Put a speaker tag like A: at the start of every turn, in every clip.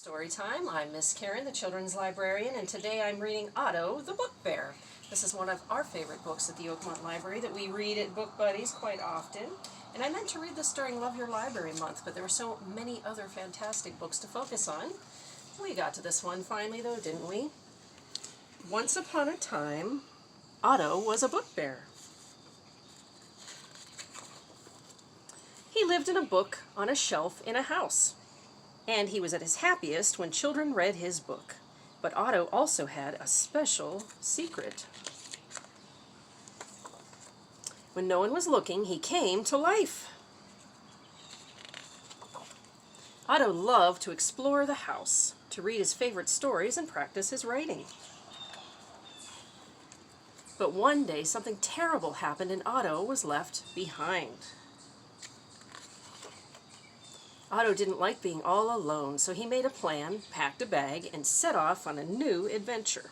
A: Story time. I'm Miss Karen, the children's librarian, and today I'm reading Otto, the Book Bear. This is one of our favorite books at the Oakmont Library that we read at Book Buddies quite often. And I meant to read this during Love Your Library Month, but there were so many other fantastic books to focus on. We got to this one finally, though, didn't we? Once upon a time, Otto was a book bear. He lived in a book on a shelf in a house. And he was at his happiest when children read his book. But Otto also had a special secret. When no one was looking, he came to life. Otto loved to explore the house, to read his favorite stories and practice his writing. But one day something terrible happened and Otto was left behind. Otto didn't like being all alone, so he made a plan, packed a bag, and set off on a new adventure.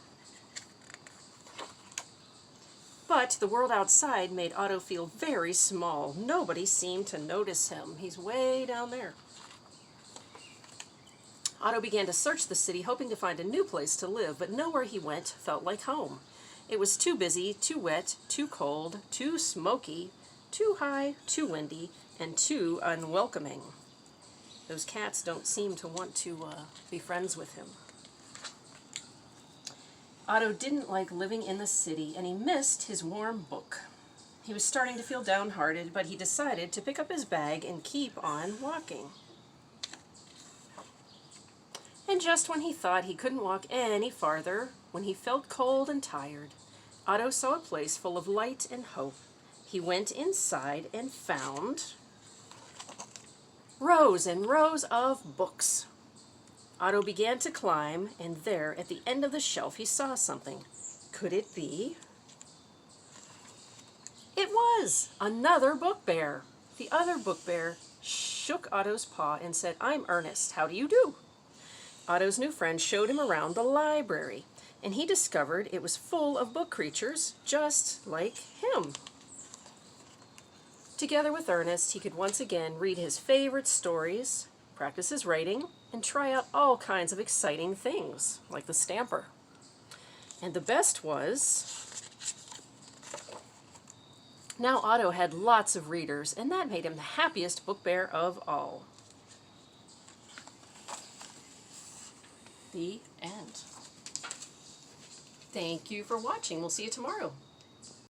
A: But the world outside made Otto feel very small. Nobody seemed to notice him. He's way down there. Otto began to search the city, hoping to find a new place to live, but nowhere he went felt like home. It was too busy, too wet, too cold, too smoky, too high, too windy, and too unwelcoming. Those cats don't seem to want to be friends with him. Otto didn't like living in the city, and he missed his warm book. He was starting to feel downhearted, but he decided to pick up his bag and keep on walking. And just when he thought he couldn't walk any farther, when he felt cold and tired, Otto saw a place full of light and hope. He went inside and found rows and rows of books. Otto began to climb, and there, at the end of the shelf, he saw something. Could it be? It was another book bear. The other book bear shook Otto's paw and said, "I'm Ernest. How do you do?" Otto's new friend showed him around the library, and he discovered it was full of book creatures just like him. Together with Ernest, he could once again read his favorite stories, practice his writing, and try out all kinds of exciting things, like the stamper. And the best was, now Otto had lots of readers, and that made him the happiest book bear of all. The end. Thank you for watching. We'll see you tomorrow.